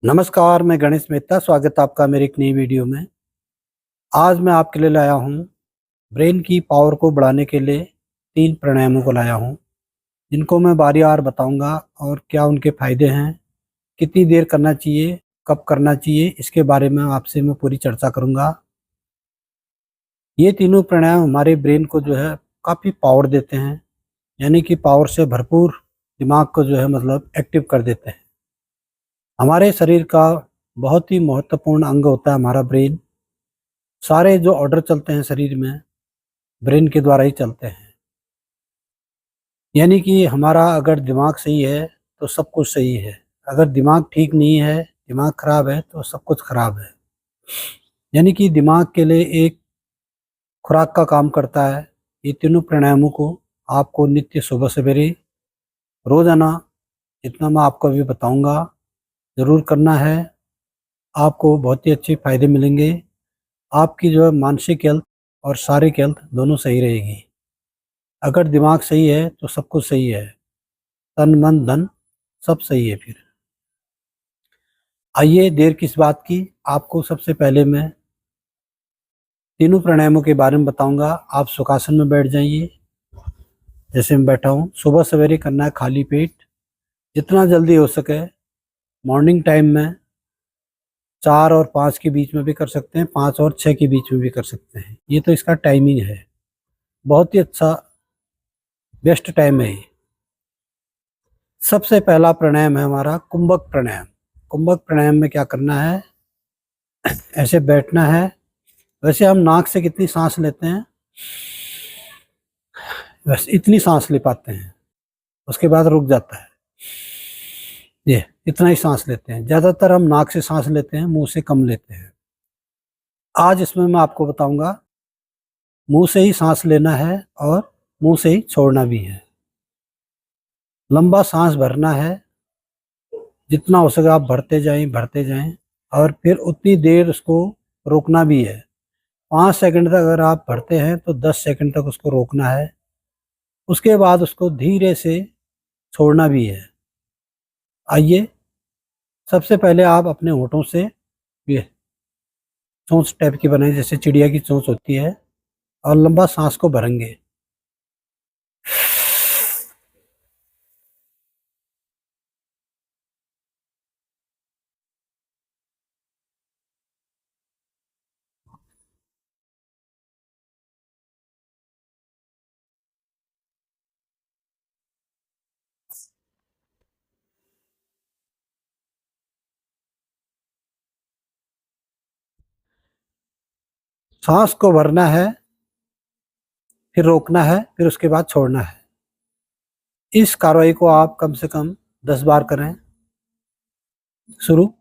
नमस्कार, मैं गणेश मेहता। स्वागत है आपका मेरी एक नई वीडियो में। आज मैं आपके लिए लाया हूँ ब्रेन की पावर को बढ़ाने के लिए 3 प्राणायामों को लाया हूँ, जिनको मैं बारी-बार बताऊँगा और क्या उनके फ़ायदे हैं, कितनी देर करना चाहिए, कब करना चाहिए, इसके बारे में आपसे मैं पूरी चर्चा करूँगा। ये तीनों प्राणायाम हमारे ब्रेन को जो है काफ़ी पावर देते हैं, यानी कि पावर से भरपूर दिमाग को जो है मतलब एक्टिव कर देते हैं। हमारे शरीर का बहुत ही महत्वपूर्ण अंग होता है हमारा ब्रेन। सारे जो ऑर्डर चलते हैं शरीर में, ब्रेन के द्वारा ही चलते हैं। यानी कि हमारा अगर दिमाग सही है, तो सब कुछ सही है। अगर दिमाग ठीक नहीं है, दिमाग खराब है, तो सब कुछ खराब है। यानी कि दिमाग के लिए एक खुराक का काम करता है। ये तीनों प्राणायामों को आपको नित्य सुबह-सवेरे रोज़ाना, जितना मैं आपको अभी बताऊँगा, ज़रूर करना है। आपको बहुत ही अच्छे फ़ायदे मिलेंगे। आपकी जो है मानसिक हेल्थ और शारीरिक हेल्थ दोनों सही रहेगी। अगर दिमाग सही है, तो सब कुछ सही है। तन, मन, धन सब सही है फिर। आइए देर किस बात की, आपको सबसे पहले मैं तीनों प्राणायामों के बारे में बताऊँगा। आप सुखासन में बैठ जाइए, जैसे मैं बैठा हूँ। सुबह सवेरे करना है खाली पेट, जितना जल्दी हो सके। मॉर्निंग टाइम में 4 और 5 के बीच में भी कर सकते हैं, 5 और 6 के बीच में भी कर सकते हैं। ये तो इसका टाइमिंग है, बहुत ही अच्छा बेस्ट टाइम है ये। सबसे पहला प्राणायाम है हमारा कुंभक प्राणायाम। कुंभक प्राणायाम में क्या करना है, ऐसे बैठना है। वैसे हम नाक से कितनी सांस लेते हैं, बस इतनी सांस ले पाते हैं, उसके बाद रुक जाता है। ये इतना ही सांस लेते हैं। ज़्यादातर हम नाक से सांस लेते हैं, मुंह से कम लेते हैं। आज इसमें मैं आपको बताऊंगा, मुंह से ही सांस लेना है और मुंह से ही छोड़ना भी है। लंबा सांस भरना है, जितना हो सके आप भरते जाएं और फिर उतनी देर उसको रोकना भी है। 5 सेकंड तक अगर आप भरते हैं, तो 10 सेकंड तक उसको रोकना है। उसके बाद उसको धीरे से छोड़ना भी है। आइए, सबसे पहले आप अपने होठों से ये चोंच टाइप की बनाएं, जैसे चिड़िया की चोंच होती है, और लंबा सांस को भरेंगे। सांस को भरना है, फिर रोकना है, फिर उसके बाद छोड़ना है। इस कार्रवाई को आप कम से कम 10 बार करें। शुरू।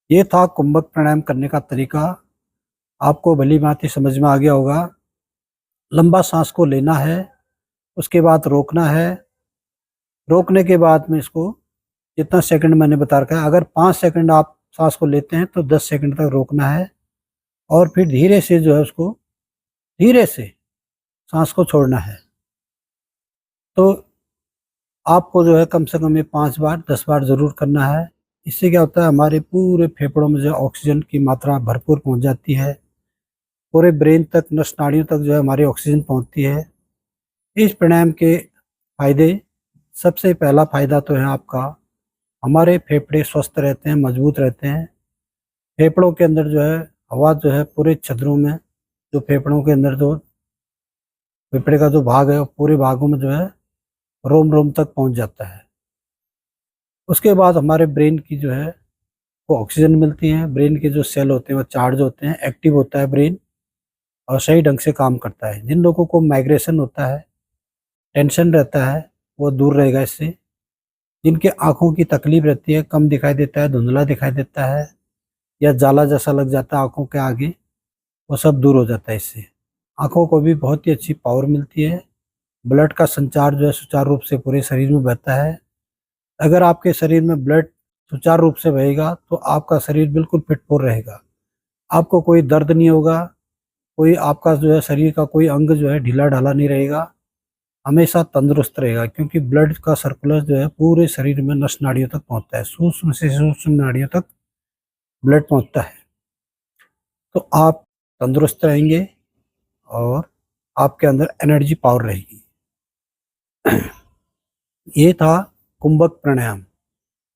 ये था कुंभक प्राणायाम करने का तरीका। आपको भली भांति समझ में आ गया होगा। लंबा सांस को लेना है, उसके बाद रोकना है। रोकने के बाद में इसको जितना सेकंड मैंने बता रखा है, अगर 5 सेकंड आप सांस को लेते हैं, तो 10 सेकंड तक रोकना है और फिर धीरे से जो है उसको धीरे से सांस को छोड़ना है। तो आपको जो है कम से कम ये 5 बार 10 बार ज़रूर करना है। इससे क्या होता है, हमारे पूरे फेफड़ों में जो ऑक्सीजन की मात्रा भरपूर पहुंच जाती है, पूरे ब्रेन तक, नस नाड़ियों तक जो है हमारी ऑक्सीजन पहुंचती है। इस प्राणायाम के फायदे, सबसे पहला फायदा तो है आपका, हमारे फेफड़े स्वस्थ रहते हैं, मजबूत रहते हैं। फेफड़ों के अंदर जो है हवा जो है पूरे छिद्रों में, जो फेफड़ों के अंदर जो फेफड़े का जो भाग है वो पूरे भागों में जो है रोम रोम तक पहुंच जाता है। उसके बाद हमारे ब्रेन की जो है वो ऑक्सीजन मिलती है, ब्रेन के जो सेल होते हैं वो चार्ज होते हैं, एक्टिव होता है ब्रेन, और सही ढंग से काम करता है। जिन लोगों को माइग्रेशन होता है, टेंशन रहता है, वो दूर रहेगा इससे। जिनके आंखों की तकलीफ रहती है, कम दिखाई देता है, धुंधला दिखाई देता है, या जाला जैसा लग जाता है आंखों के आगे, वो सब दूर हो जाता है इससे। आंखों को भी बहुत ही अच्छी पावर मिलती है। ब्लड का संचार जो है सुचारू रूप से पूरे शरीर में बहता है। अगर आपके शरीर में ब्लड सुचारू रूप से बहेगा तो आपका शरीर बिल्कुल फिट फोर रहेगा, आपको कोई दर्द नहीं होगा, कोई आपका जो है शरीर का कोई अंग जो है ढीला ढाला नहीं रहेगा, हमेशा तंदुरुस्त रहेगा, क्योंकि ब्लड का सर्कुलर जो है पूरे शरीर में नस नाड़ियों तक पहुंचता है, सूक्ष्म से सूक्ष्म नाड़ियों तक ब्लड पहुंचता है। तो आप तंदुरुस्त रहेंगे और आपके अंदर एनर्जी पावर रहेगी। ये था कुंभक प्राणायाम,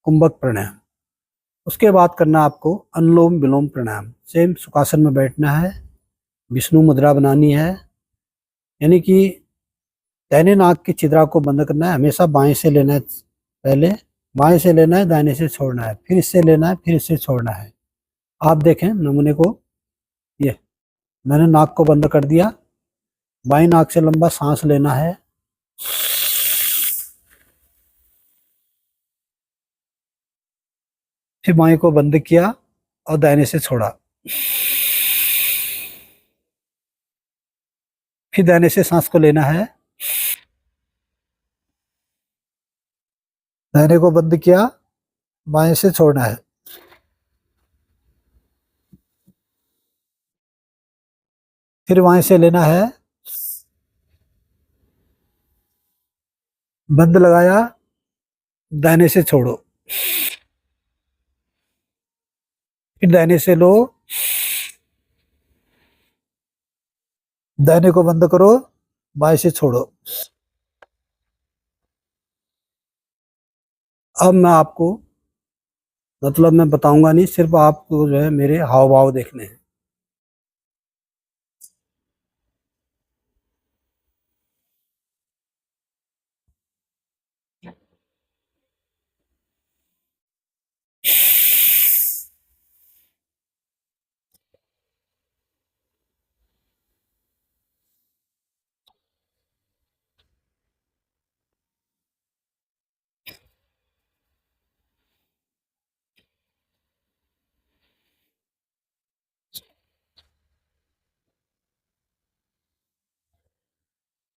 कुंभक प्राणायाम। उसके बाद करना आपको अनुलोम विलोम प्राणायाम। सेम सुखासन में बैठना है, विष्णु मुद्रा बनानी है, यानी कि दाहिने नाक की छिद्रा को बंद करना है। हमेशा बाएं से लेना है, पहले बाएं से लेना है, दाहिने से छोड़ना है, फिर इससे लेना है, फिर इससे छोड़ना है। आप देखें नमूने को, ये मैंने नाक को बंद कर दिया, बाएं नाक से लंबा सांस लेना है, फिर बाएं को बंद किया और दाहिने से छोड़ा, फिर दाहिने से सांस को लेना है, दाहिने को बंद किया, बाएं से छोड़ना है, फिर बाएं से लेना है, बंद लगाया, दाहिने से छोड़ो, फिर दाहिने से लो, दाहिने को बंद करो, बाएं से छोड़ो। अब मैं आपको, मतलब मैं बताऊंगा नहीं, सिर्फ आपको जो है मेरे हाव भाव देखने हैं।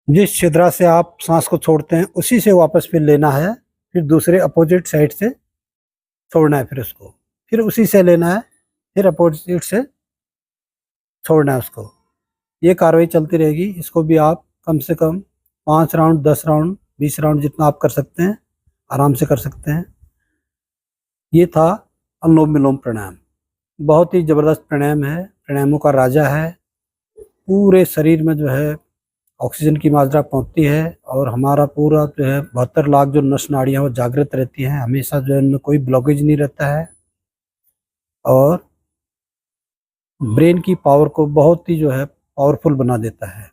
जिस छिद्रा से आप सांस को छोड़ते हैं उसी से वापस फिर लेना है, फिर दूसरे अपोजिट साइड से छोड़ना है, फिर उसको फिर उसी से लेना है, फिर अपोजिट से छोड़ना है उसको। ये कार्रवाई चलती रहेगी। इसको भी आप कम से कम 5 राउंड, 10 राउंड, 20 राउंड जितना आप कर सकते हैं, आराम से कर सकते हैं। ये था अनुलोम विलोम प्राणायाम। बहुत ही जबरदस्त प्राणायाम है, प्राणायामों का राजा है। पूरे शरीर में जो है ऑक्सीजन की मात्रा पहुंचती है, और हमारा पूरा जो है 72 लाख जो नस नाड़ियाँ वो जागृत रहती हैं, हमेशा जो है उनमें कोई ब्लॉकेज नहीं रहता है, और ब्रेन की पावर को बहुत ही जो है पावरफुल बना देता है।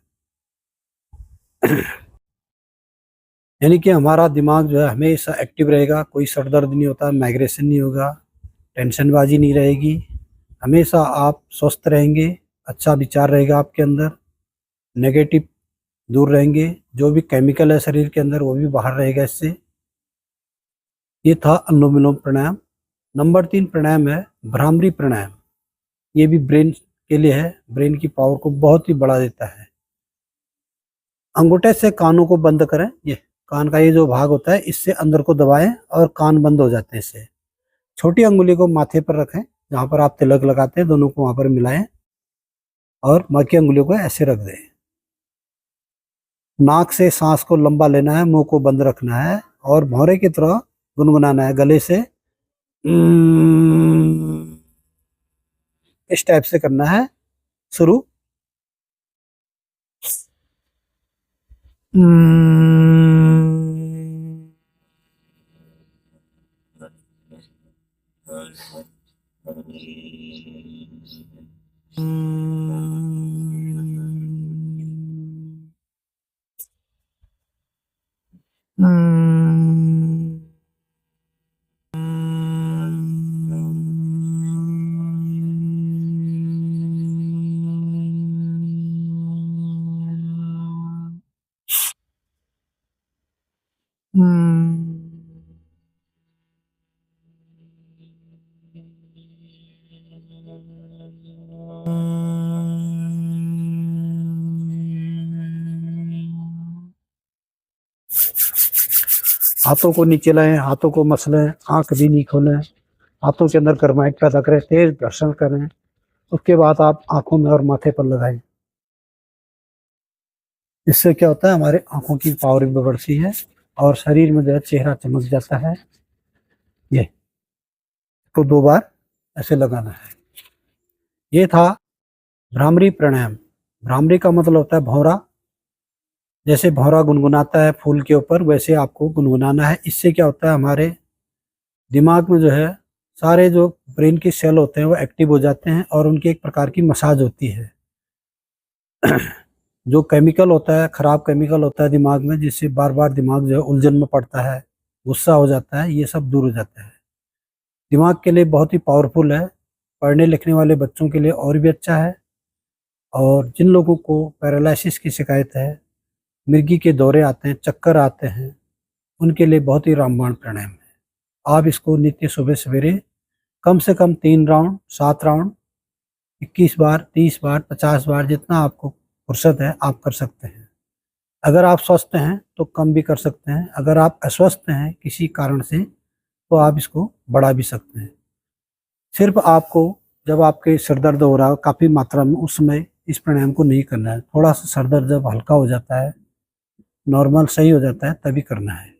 यानी कि हमारा दिमाग जो है हमेशा एक्टिव रहेगा, कोई सर दर्द नहीं होता, माइग्रेशन नहीं होगा, टेंशनबाजी नहीं रहेगी, हमेशा आप स्वस्थ रहेंगे, अच्छा विचार रहेगा आपके अंदर, नेगेटिव दूर रहेंगे, जो भी केमिकल है शरीर के अंदर वो भी बाहर रहेगा इससे। ये था अनुलोम विलोम प्राणायाम। नंबर 3 प्राणायाम है भ्रामरी प्राणायाम। ये भी ब्रेन के लिए है, ब्रेन की पावर को बहुत ही बढ़ा देता है। अंगूठे से कानों को बंद करें, ये कान का ये जो भाग होता है इससे अंदर को दबाएं और कान बंद हो जाते हैं इससे। छोटी अंगुली को माथे पर रखें, जहाँ पर आप तिलक लगाते हैं दोनों को वहाँ पर मिलाएं, और बाकी अंगुलियों को ऐसे रख दें। नाक से सांस को लंबा लेना है, मुंह को बंद रखना है और भौरे की तरह गुनगुनाना है गले से। इस टाइप से करना है। शुरू। हाथों को नीचे लाएं, हाथों को मसलें, आंख भी नहीं खोलें, हाथों के अंदर गर्माहट पैदा करें, तेज घर्षण करें। उसके बाद आप आंखों में और माथे पर लगाएं। इससे क्या होता है, हमारे आंखों की पावर भी बढ़ती है और शरीर में जो है चेहरा चमक जाता है। ये तो 2 बार ऐसे लगाना है। ये था भ्रामरी प्राणायाम। भ्रामरी का मतलब होता है भौरा। जैसे भौरा गुनगुनाता है फूल के ऊपर, वैसे आपको गुनगुनाना है। इससे क्या होता है, हमारे दिमाग में जो है सारे जो ब्रेन के सेल होते हैं वो एक्टिव हो जाते हैं और उनकी एक प्रकार की मसाज होती है। जो केमिकल होता है, खराब केमिकल होता है दिमाग में, जिससे बार बार दिमाग जो है उलझन में पड़ता है, गुस्सा हो जाता है, ये सब दूर हो जाता है। दिमाग के लिए बहुत ही पावरफुल है। पढ़ने लिखने वाले बच्चों के लिए और भी अच्छा है। और जिन लोगों को पैरालिसिस की शिकायत है, मिर्गी के दौरे आते हैं, चक्कर आते हैं, उनके लिए बहुत ही रामबाण प्राणायाम है। आप इसको नित्य सुबह सवेरे कम से कम 3 राउंड, 7 राउंड, 21 बार, 30 बार, 50 बार, जितना आपको फुर्सत है आप कर सकते हैं। अगर आप स्वस्थ हैं तो कम भी कर सकते हैं। अगर आप अस्वस्थ हैं किसी कारण से तो आप इसको बढ़ा भी सकते हैं। सिर्फ आपको जब आपके सर दर्द हो रहा हो काफ़ी मात्रा में, उस समय इस प्राणायाम को नहीं करना है। थोड़ा सा सर दर्द जब हल्का हो जाता है, नॉर्मल सही हो जाता है, तभी करना है।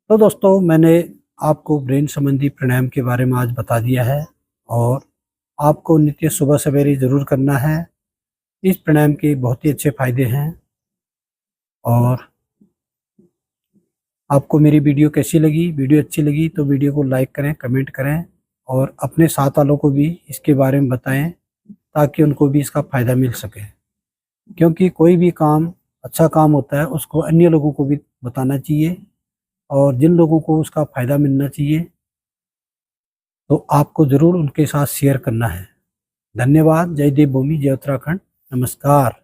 तो दोस्तों, मैंने आपको ब्रेन संबंधी प्राणायाम के बारे में आज बता दिया है और आपको नित्य सुबह सवेरे ज़रूर करना है। इस प्राणायाम के बहुत ही अच्छे फायदे हैं। और आपको मेरी वीडियो कैसी लगी? वीडियो अच्छी लगी तो वीडियो को लाइक करें, कमेंट करें और अपने साथ वालों को भी इसके बारे में बताएं ताकि उनको भी इसका फ़ायदा मिल सके। क्योंकि कोई भी काम अच्छा काम होता है उसको अन्य लोगों को भी बताना चाहिए और जिन लोगों को उसका फ़ायदा मिलना चाहिए तो आपको ज़रूर उनके साथ शेयर करना है। धन्यवाद। जय देव भूमि, जय उत्तराखंड। नमस्कार।